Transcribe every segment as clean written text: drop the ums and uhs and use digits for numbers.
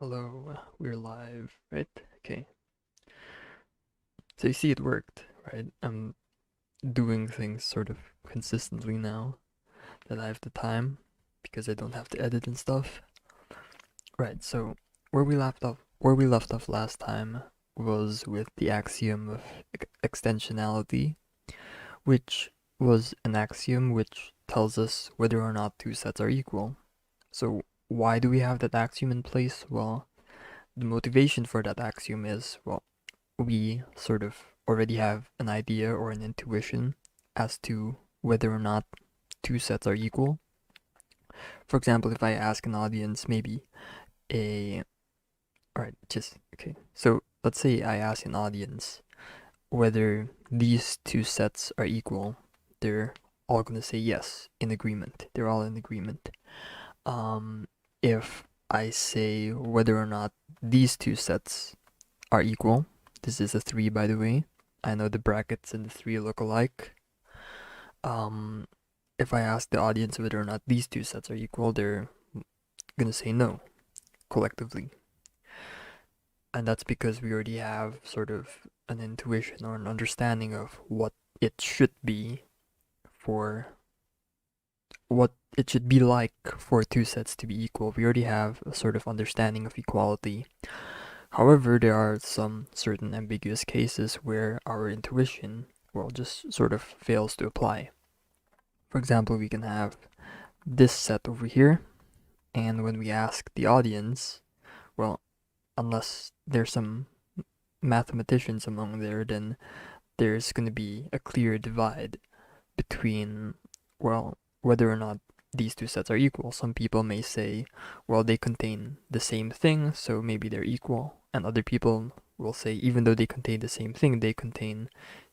Hello, we're live, right? Okay. So you see it worked, right? I'm doing things sort of consistently now that I have the time because I don't have to edit and stuff. Right, so where we left off last time was with the axiom of extensionality, which was an axiom which tells us whether or not two sets are equal. So why do we have that axiom in place? Well, the motivation for that axiom is, well, we sort of already have an idea or an intuition as to whether or not two sets are equal. For example, if I ask an audience maybe a alright, just okay. So let's say I ask an audience whether these two sets are equal. They're all gonna say yes, in agreement. They're all in agreement. Um, if I say whether or not these two sets are equal, this is a 3 by the way. I know the brackets and the 3 look alike. Um, if I ask the audience whether or not these two sets are equal, they're gonna say no, collectively. And that's because we already have sort of an intuition or an understanding of what it should be for what it should be like for two sets to be equal. We already have a sort of understanding of equality. However, there are some certain ambiguous cases where our intuition, well, just sort of fails to apply. For example, we can have this set over here, and when we ask the audience, well, unless there's some mathematicians among there, then there's going to be a clear divide between, well, whether or not these two sets are equal. Some people may say, well, they contain the same thing, so maybe they're equal. And other people will say, even though they contain the same thing, they contain,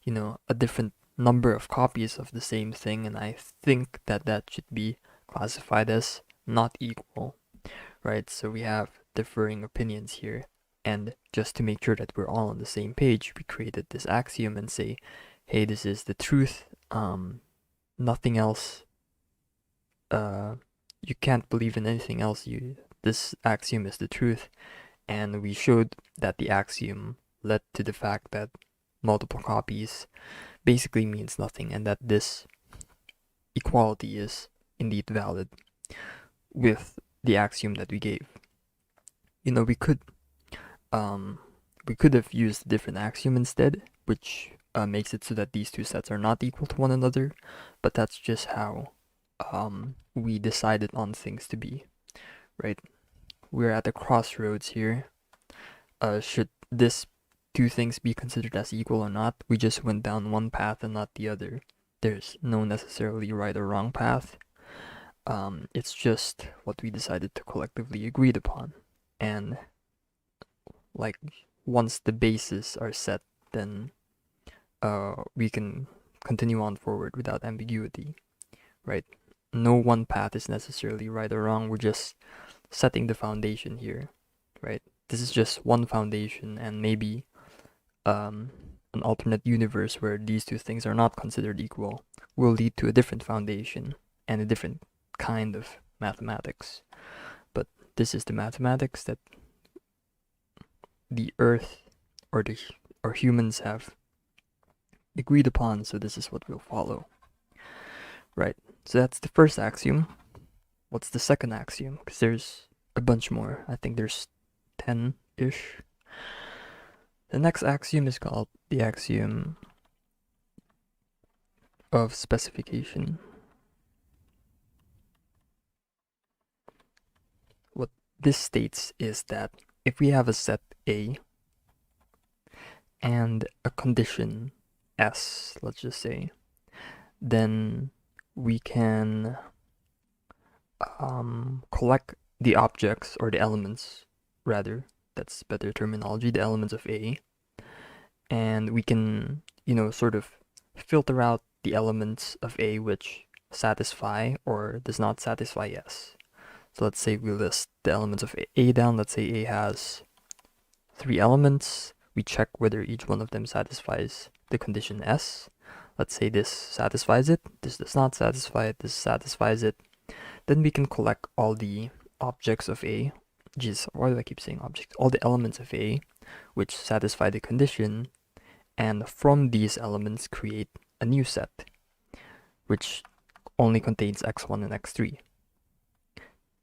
a different number of copies of the same thing, and I think that that should be classified as not equal, right? So we have differing opinions here. And just to make sure that we're all on the same page, we created this axiom and say, hey, this is the truth. Nothing else. You can't believe in anything else. This axiom is the truth, and we showed that the axiom led to the fact that multiple copies basically means nothing, and that this equality is indeed valid with the axiom that we gave. We could have used a different axiom instead, which makes it so that these two sets are not equal to one another, but that's just how we decided on things to be, right? We're at a crossroads here. Should this two things be considered as equal or not? We just went down one path and not the other. There's no necessarily right or wrong path. It's just what we decided to collectively agreed upon. And like once the bases are set, then we can continue on forward without ambiguity, right? No one path is necessarily right or wrong. We're just setting the foundation here, right? This is just one foundation, and maybe an alternate universe where these two things are not considered equal will lead to a different foundation and a different kind of mathematics. But this is the mathematics that the Earth or humans have agreed upon, so this is what we'll follow. Right, so that's the first axiom. What's the second axiom? Because there's a bunch more. I think there's 10-ish. The next axiom is called the axiom of specification. What this states is that if we have a set A and a condition S, let's just say, then we can collect the objects or the elements, rather, that's better terminology, the elements of A, and we can, sort of filter out the elements of A which satisfy or does not satisfy S. So let's say we list the elements of A down. Let's say A has 3 elements. We check whether each one of them satisfies the condition S. Let's say this satisfies it, this does not satisfy it, this satisfies it. Then we can collect all the objects of A geez, why do I keep saying objects? All the elements of A which satisfy the condition, and from these elements create a new set, which only contains x1 and x3.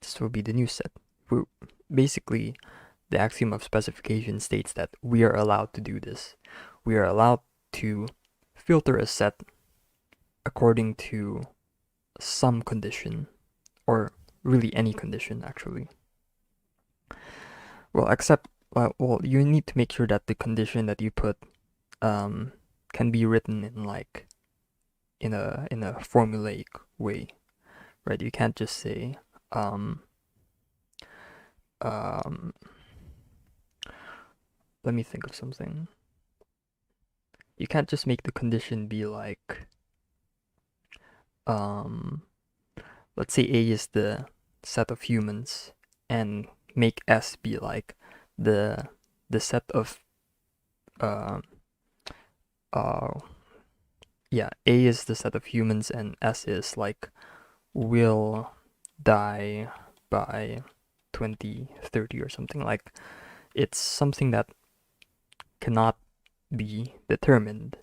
This will be the new set. Basically, the axiom of specification states that we are allowed to do this. We are allowed to filter a set according to some condition, or really any condition actually. Well, except, well, you need to make sure that the condition that you put can be written in like in a formulaic way, right? You can't just say let me think of something. You can't just make the condition be like let's say A is the set of humans, and make S be like the set of yeah, A is the set of humans and S is like will die by 2030 or something. Like, it's something that cannot be determined,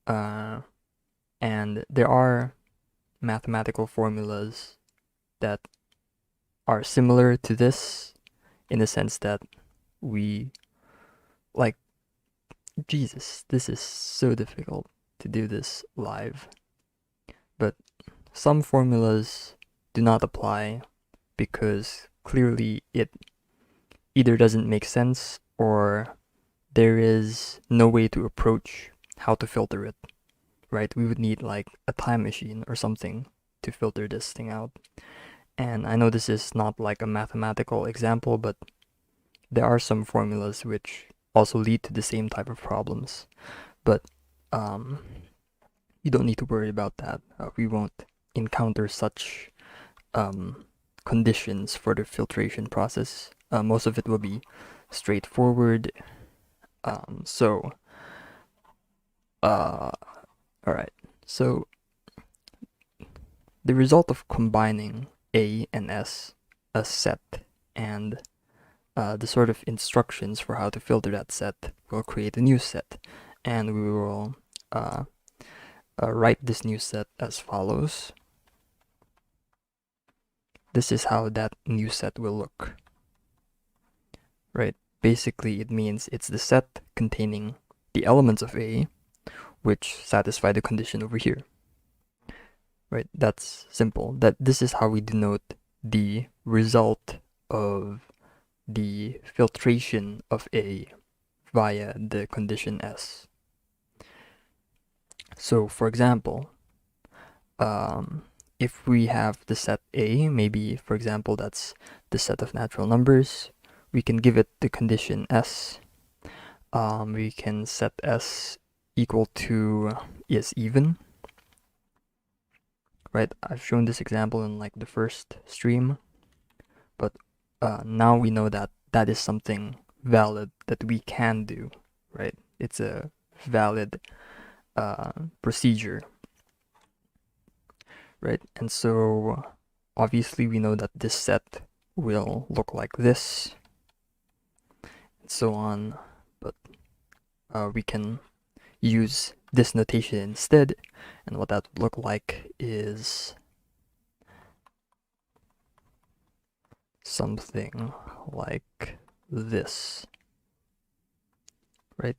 and there are mathematical formulas that are similar to this in the sense that we, like, Jesus, this is so difficult to do this live, but some formulas do not apply because clearly it either doesn't make sense or there is no way to approach how to filter it, right? We would need like a time machine or something to filter this thing out. And I know this is not like a mathematical example, but there are some formulas which also lead to the same type of problems. But you don't need to worry about that. We won't encounter such conditions for the filtration process. Most of it will be straightforward. Alright, so the result of combining A and S, a set, and the sort of instructions for how to filter that set will create a new set, and we will write this new set as follows. This is how that new set will look, right? Basically, it means it's the set containing the elements of A which satisfy the condition over here, right? That's simple. That this is how we denote the result of the filtration of A via the condition S. So, for example, if we have the set A, maybe, for example, that's the set of natural numbers, we can give it the condition S. We can set S equal to is even, right? I've shown this example in like the first stream, but now we know that that is something valid that we can do, right? It's a valid procedure, right? And so obviously we know that this set will look like this and so on, but we can use this notation instead, and what that would look like is something like this, right?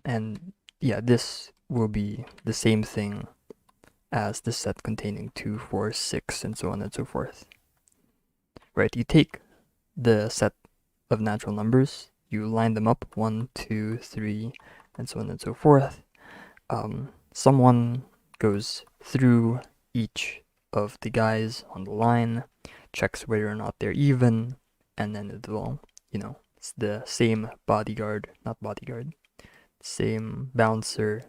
And yeah, this will be the same thing as the set containing 2, 4, 6, and so on and so forth, right? You take the set of natural numbers, you line them up, 1, 2, 3, and so on and so forth. Someone goes through each of the guys on the line, checks whether or not they're even, and then it will, it's the same same bouncer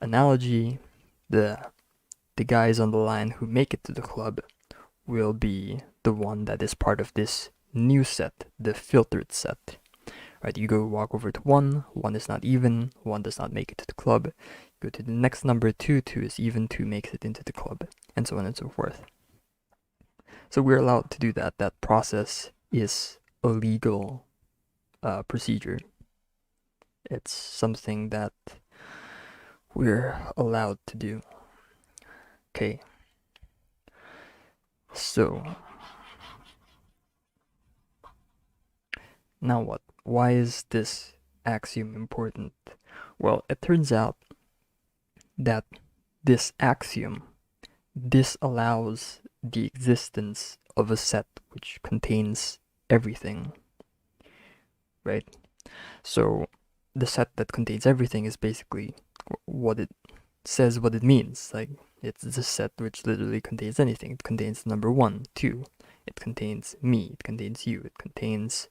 analogy. The guys on the line who make it to the club will be the one that is part of this new set, the filtered set, right? You go walk over to 1 is not even, 1 does not make it to the club. Go to the next number, 2 is even, 2 makes it into the club, and so on and so forth. So we're allowed to do that. That process is a legal procedure. It's something that we're allowed to do. Okay. So now what? Why is this axiom important? Well, it turns out that this axiom disallows the existence of a set which contains everything, right? So the set that contains everything is basically what it says, what it means. Like, it's the set which literally contains anything. It contains number 1, 2. It contains me. It contains you. It contains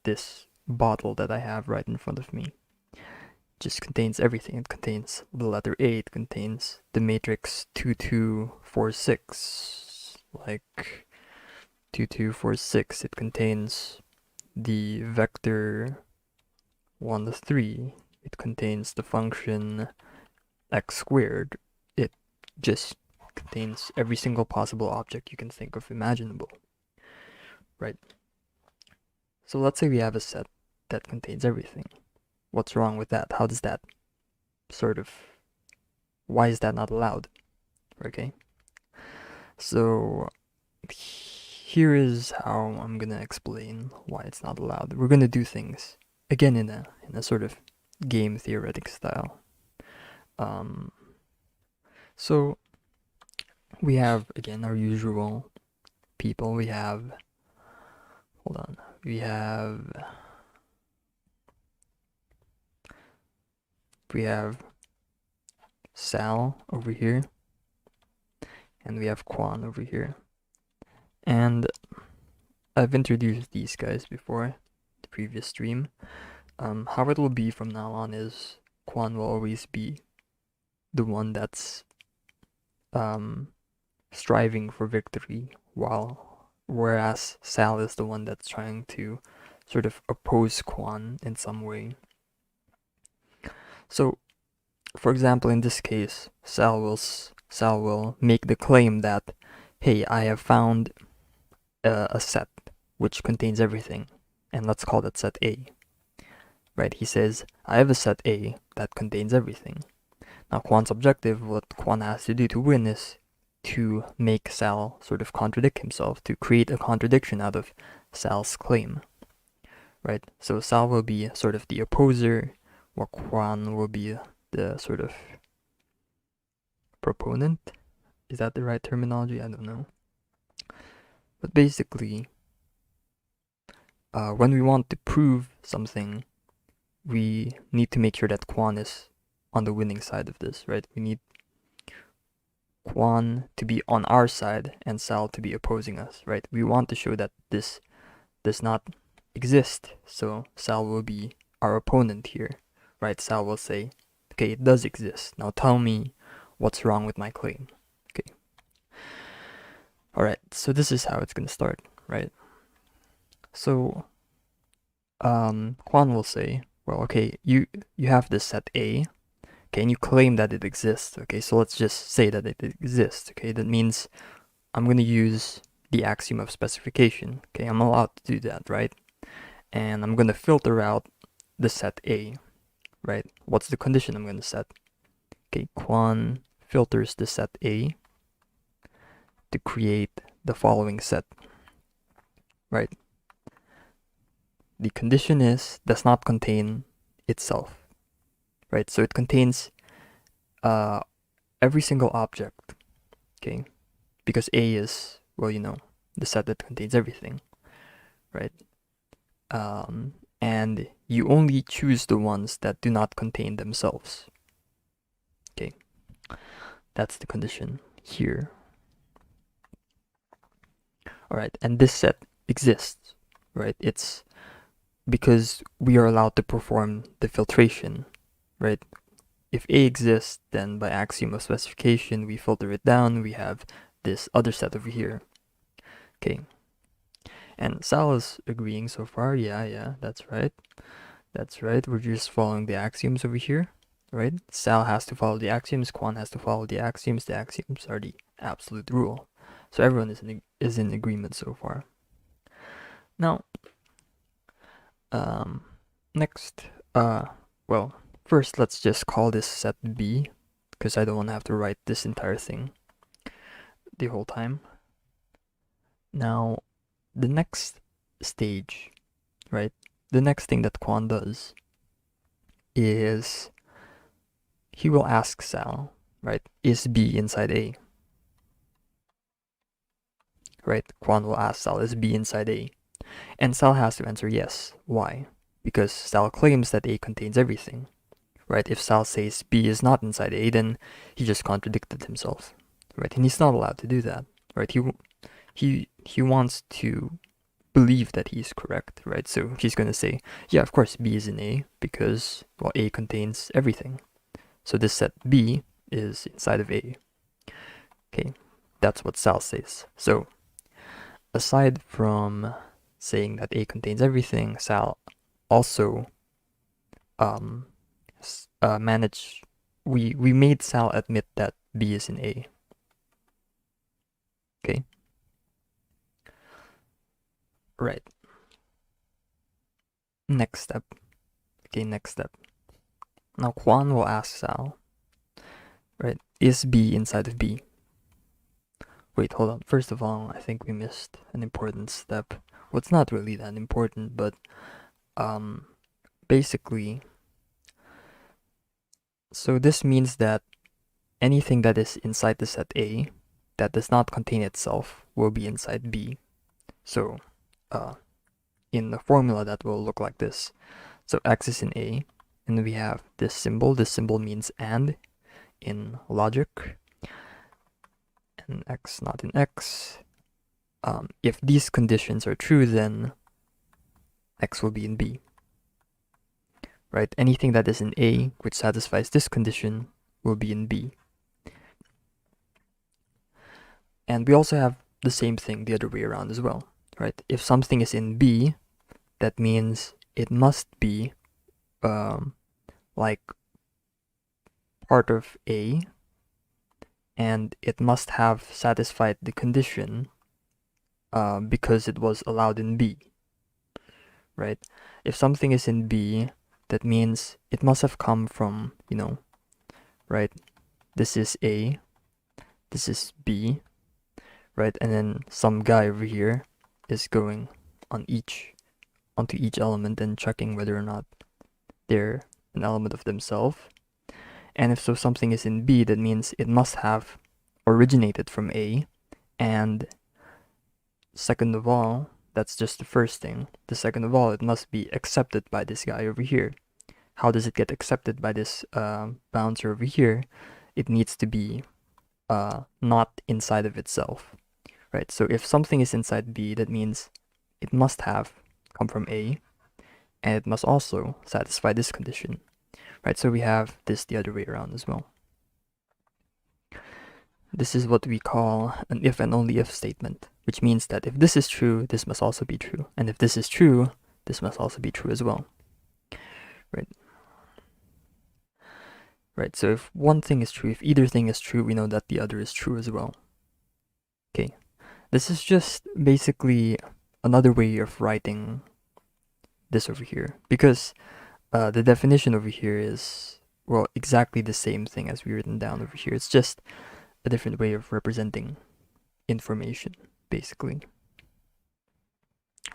this bottle that I have right in front of me. It just contains everything. It contains the letter A. It contains the matrix 2, 2, 4, 6. Like 2, 2, 4, 6. It contains the vector 1 to 3. It contains the function x squared. It just contains every single possible object you can think of imaginable, right? So let's say we have a set that contains everything. What's wrong with that? How does that why is that not allowed? Okay. So here is how I'm gonna explain why it's not allowed. We're gonna do things again in a sort of game theoretic style. So we have again our usual people. We have Sal over here, and we have Quan over here. And I've introduced these guys before, the previous stream. How it will be from now on is Quan will always be the one that's striving for victory, whereas Sal is the one that's trying to sort of oppose Quan in some way. So, for example, in this case, Sal will make the claim that, hey, I have found a set which contains everything, and let's call that set A. Right? He says, I have a set A that contains everything. Now, Quan's objective, what Quan has to do to win, is to make Sal sort of contradict himself, to create a contradiction out of Sal's claim. Right? So Sal will be sort of the opposer, while Quan will be the sort of proponent. Is that the right terminology? I don't know. But basically, when we want to prove something, we need to make sure that Quan is on the winning side of this, right? We need Quan to be on our side and Sal to be opposing us, right? We want to show that this does not exist, so Sal will be our opponent here, right? Sal will say, okay, it does exist. Now tell me what's wrong with my claim. Okay. Alright, so this is how it's gonna start, right? So Quan will say, well, okay, you have this set A, okay, and you claim that it exists, okay, so let's just say that it exists, okay, that means I'm gonna use the axiom of specification, okay, I'm allowed to do that, right? And I'm gonna filter out the set A, right? What's the condition I'm gonna set? Okay, Quan filters the set A to create the following set, right? The condition does not contain itself, right? So it contains every single object, okay? Because A is, well, the set that contains everything, right? And you only choose the ones that do not contain themselves, okay? That's the condition here. Alright, and this set exists, right? It's because we are allowed to perform the filtration, right? If A exists, then by axiom of specification, we filter it down, we have this other set over here. Okay. And Sal is agreeing so far. Yeah, that's right. That's right. We're just following the axioms over here, right? Sal has to follow the axioms, Quan has to follow the axioms. The axioms are the absolute rule. So everyone is in agreement so far. Now, next, well, first let's just call this set B, because I don't want to have to write this entire thing the whole time. Now, the next stage, right? The next thing that Quan does is he will ask Sal, right? Is B inside A? Right? Quan will ask Sal, is B inside A? And Sal has to answer yes. Why? Because Sal claims that A contains everything, right? If Sal says B is not inside A, then he just contradicted himself, right? And he's not allowed to do that, right? He wants to believe that he's correct, right? So he's gonna say, yeah, of course B is in A because, well, A contains everything. So this set B is inside of A. Okay, that's what Sal says. So aside from saying that A contains everything, Sal also we made Sal admit that B is in A. Okay. Right. Next step. Okay, next step. Now Quan will ask Sal, right, is B inside of B? Wait, hold on. First of all, I think we missed an important step. Well, it's not really that important, but basically, so this means that anything that is inside the set A that does not contain itself will be inside B. So in the formula that will look like this. So X is in A, and we have this symbol. This symbol means AND in logic, and X not in X. If these conditions are true, then X will be in B. Right? Anything that is in A which satisfies this condition will be in B. And we also have the same thing the other way around as well, right? If something is in B, that means it must be like part of A, and it must have satisfied the condition because it was allowed in B, right? If something is in B, that means it must have come from, right? This is A, this is B, right? And then some guy over here is going onto each element and checking whether or not they're an element of themselves. And if so something is in B, that means it must have originated from A. And second of all, that's just the first thing. The second of all, it must be accepted by this guy over here. How does it get accepted by this bouncer over here? It needs to be not inside of itself, right? So if something is inside B, that means it must have come from A, and it must also satisfy this condition, right? So we have this the other way around as well. This is what we call an if and only if statement, which means that if this is true, this must also be true. And if this is true, this must also be true as well, right? Right, so if one thing is true, if either thing is true, we know that the other is true as well. Okay, this is just basically another way of writing this over here, because the definition over here is, well, exactly the same thing as we written down over here. It's just a different way of representing information, basically.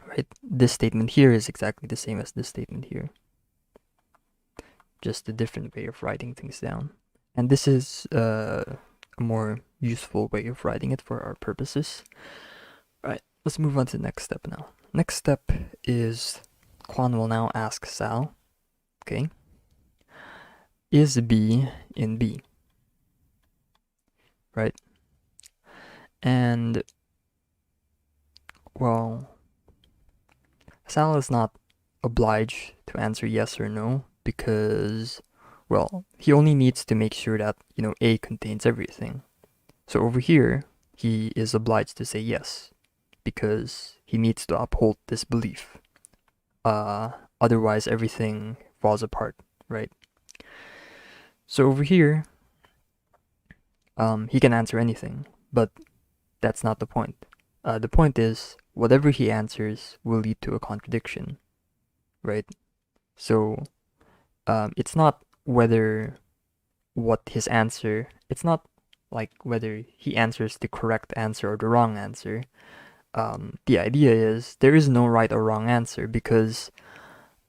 Right, this statement here is exactly the same as this statement here. Just a different way of writing things down. And this is a more useful way of writing it for our purposes. Alright, let's move on to the next step now. Next step is Quan will now ask Sal, okay, is B in B? Right? And, well, Sal is not obliged to answer yes or no, because, well, he only needs to make sure that, A contains everything. So over here, he is obliged to say yes, because he needs to uphold this belief. Otherwise, everything falls apart, right? So over here, he can answer anything, but That's not the point. The point is, whatever he answers will lead to a contradiction, right? So it's not whether it's not like whether he answers the correct answer or the wrong answer. The idea is there is no right or wrong answer because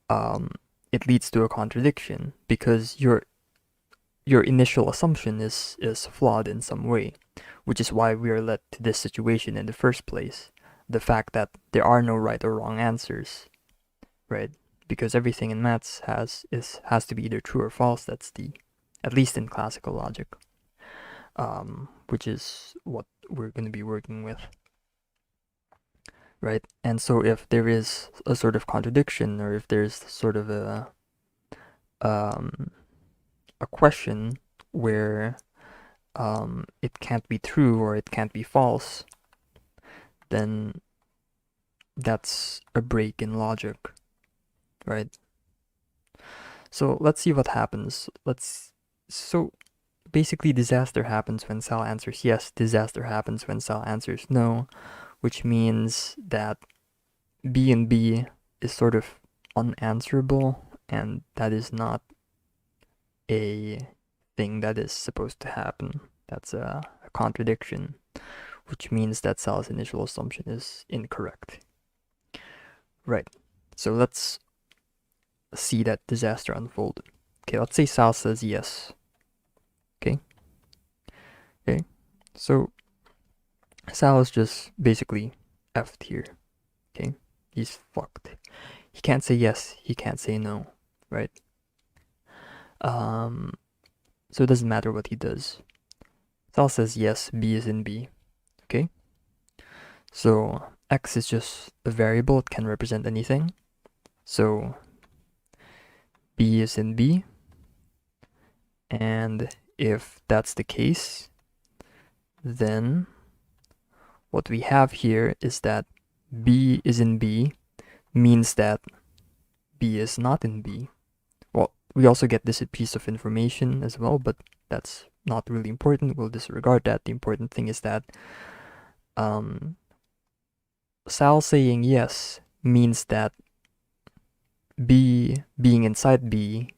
it leads to a contradiction because your initial assumption is flawed in some way, which is why we are led to this situation in the first place. The fact that there are no right or wrong answers, right? Because everything in maths has to be either true or false. That's at least in classical logic, which is what we're going to be working with, right? And so if there is a sort of contradiction, or if there's sort of a question where it can't be true or it can't be false, then that's a break in logic, right? So let's see what happens. So basically disaster happens when Sal answers yes, disaster happens when Sal answers no, which means that B and B is sort of unanswerable, and that is not a thing that is supposed to happen. That's a contradiction, which means that Sal's initial assumption is incorrect. Right, so let's see that disaster unfold. Okay, let's say Sal says yes. Okay, so Sal is just basically effed here. Okay, he's fucked. He can't say yes, he can't say no, right? So it doesn't matter what he does. Sal says yes, B is in B. Okay? So x is just a variable, it can represent anything. So B is in B. And if that's the case, then what we have here is that B is in B means that B is not in B. Well, we also get this piece of information as well, but that's not really important. We'll disregard that. The important thing is that Sal saying yes means that B being inside B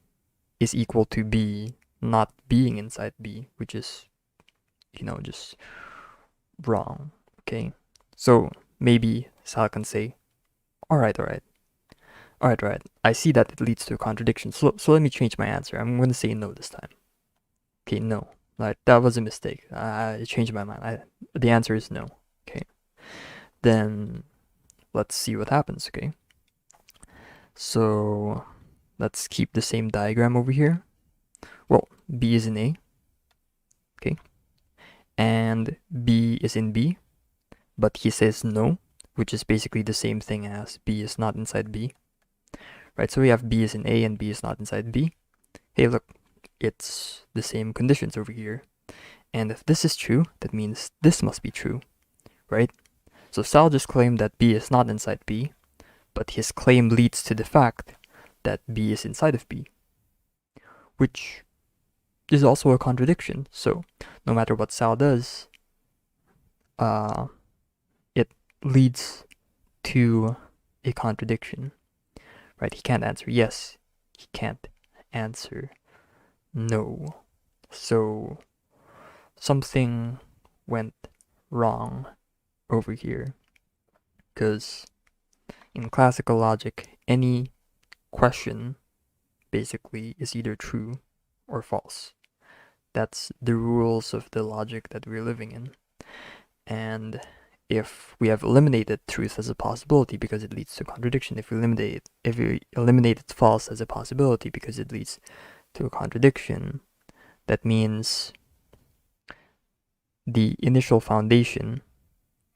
is equal to B not being inside B, which is, just wrong. Okay, so maybe Sal can say, all right, I see that it leads to a contradiction, so let me change my answer. I'm going to say no this time. Okay, no. Right, that was a mistake. I changed my mind. The answer is no. Okay, then let's see what happens. Okay, so let's keep the same diagram over here. Well, B is in A. Okay, and B is in B, but he says no, which is basically the same thing as B is not inside B. Right, so we have B is in A and B is not inside B. Hey, look, it's the same conditions over here. And if this is true, that means this must be true, right? So Sal just claimed that B is not inside B, but his claim leads to the fact that B is inside of B, which is also a contradiction. So no matter what Sal does, it leads to a contradiction, right? He can't answer yes, he can't answer no. So something went wrong over here, because in classical logic, any question basically is either true or false. That's the rules of the logic that we're living in. And if we have eliminated truth as a possibility because it leads to contradiction, if we eliminated false as a possibility because it leads to a contradiction, that means the initial foundation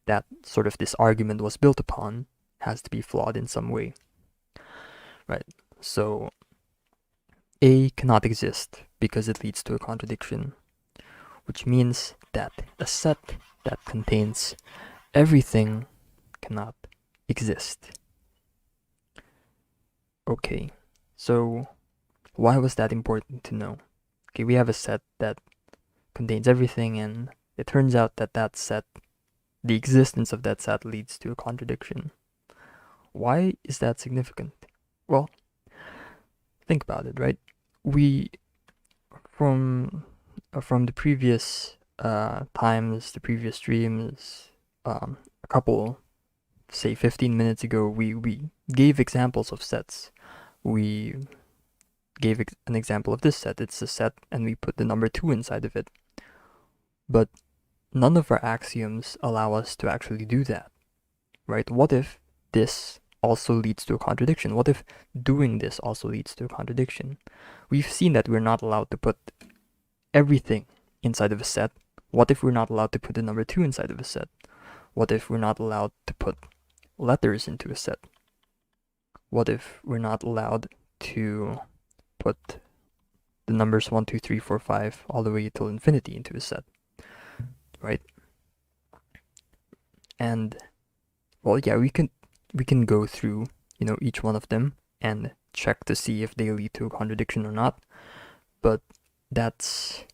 that sort of this argument was built upon has to be flawed in some way, right? So A cannot exist because it leads to a contradiction, which means that a set that contains everything cannot exist. Okay, so why was that important to know? Okay, we have a set that contains everything, and it turns out that that set the existence of that set leads to a contradiction. Why is that significant? Well, think about it, right? We from the previous times, the previous streams, a couple, say 15 minutes ago, we gave examples of sets. We gave an example of this set. It's a set, and we put the number 2 inside of it. But none of our axioms allow us to actually do that, right? What if this also leads to a contradiction? What if doing this also leads to a contradiction? We've seen that we're not allowed to put everything inside of a set. What if we're not allowed to put the number 2 inside of a set? What if we're not allowed to put letters into a set? What if we're not allowed to put the numbers 1, 2, 3, 4, 5 all the way till infinity into a set, right? And well, yeah, we can go through, each one of them and check to see if they lead to a contradiction or not, but that's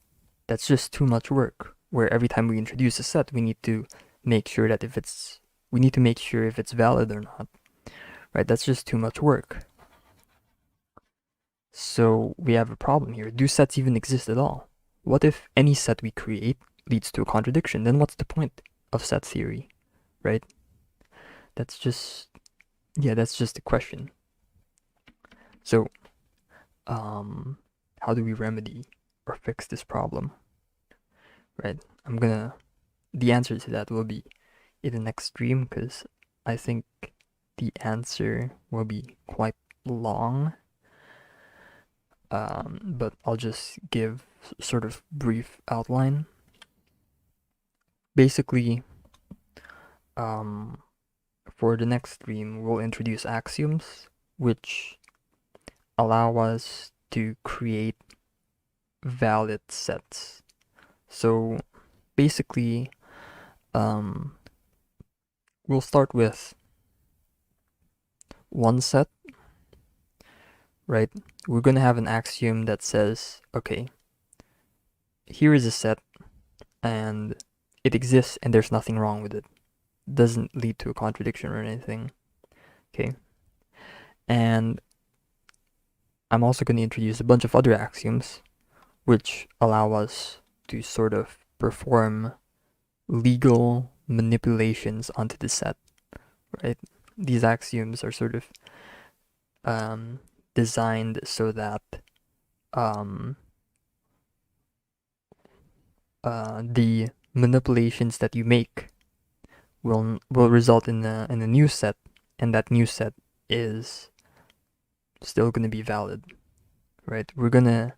just too much work, where every time we introduce a set, we need to make sure if it's valid or not, right? That's just too much work. So we have a problem here. Do sets even exist at all? What if any set we create leads to a contradiction? Then what's the point of set theory, right? That's just the question. So, how do we remedy or fix this problem, right? The answer to that will be in the next stream, because I think the answer will be quite long. But I'll just give sort of brief outline. Basically, for the next stream, we'll introduce axioms, which allow us to create valid sets. So basically, we'll start with one set, right? We're going to have an axiom that says, okay, here is a set, and it exists, and there's nothing wrong with it. It doesn't lead to a contradiction or anything. Okay. And I'm also going to introduce a bunch of other axioms which allow us to sort of perform legal manipulations onto the set, right? These axioms are sort of designed so that the manipulations that you make will result in a new set, and that new set is still going to be valid, right? We're going to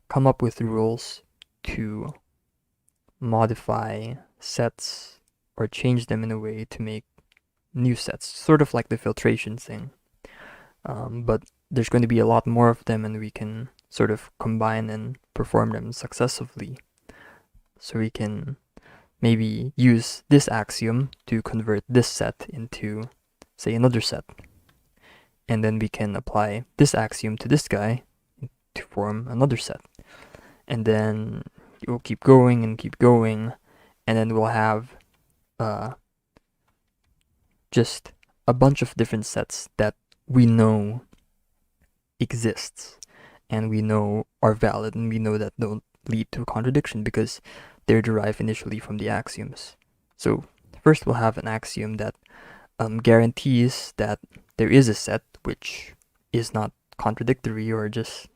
come up with rules to modify sets or change them in a way to make new sets, sort of like the filtration thing. But there's going to be a lot more of them, and we can sort of combine and perform them successively. So we can maybe use this axiom to convert this set into, say, another set. And then we can apply this axiom to this guy to form another set. And then it will keep going and keep going, and then we'll have just a bunch of different sets that we know exists, and we know are valid, and we know that don't lead to a contradiction because they're derived initially from the axioms. So first we'll have an axiom that guarantees that there is a set which is not contradictory or just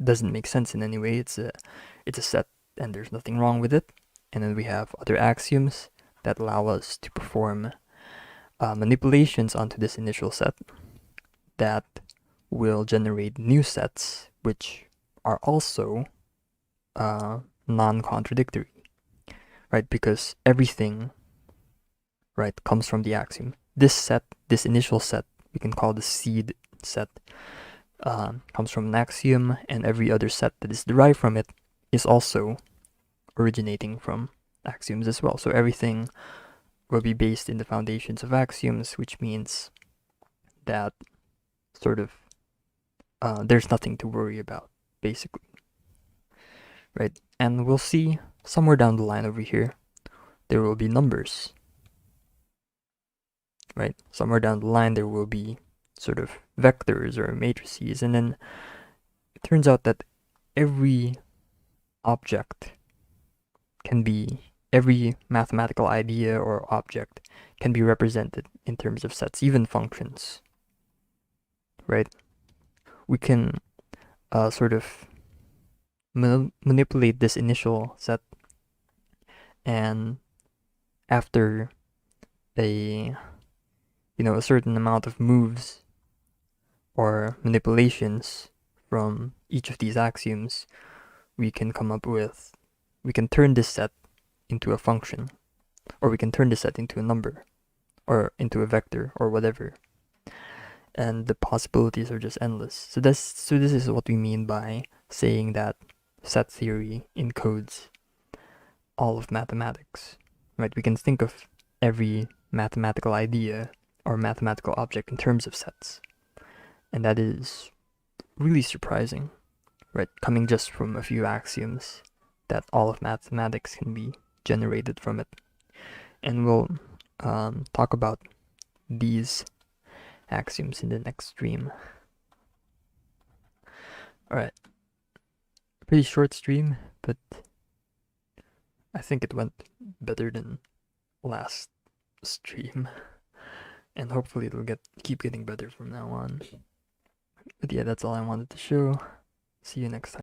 doesn't make sense in any way. It's a set and there's nothing wrong with it. And then we have other axioms that allow us to perform manipulations onto this initial set that will generate new sets which are also non-contradictory, right? Because everything, right, comes from the axiom. This set, this initial set, we can call the seed set, comes from an axiom, and every other set that is derived from it is also originating from axioms as well. So everything will be based in the foundations of axioms, which means that sort of there's nothing to worry about, basically, right? And we'll see somewhere down the line over here, there will be numbers, right? Somewhere down the line, there will be sort of vectors or matrices, and then it turns out that every object can be, every mathematical idea or object can be represented in terms of sets, even functions, right? We can sort of manipulate this initial set, and after a a certain amount of moves or manipulations from each of these axioms, we can turn this set into a function, or we can turn this set into a number, or into a vector, or whatever. And the possibilities are just endless. So this is what we mean by saying that set theory encodes all of mathematics, right? We can think of every mathematical idea or mathematical object in terms of sets. And that is really surprising, right? Coming just from a few axioms that all of mathematics can be generated from it. And we'll talk about these axioms in the next stream. Alright, pretty short stream, but I think it went better than last stream, and hopefully it'll keep getting better from now on. But yeah, that's all I wanted to show. See you next time.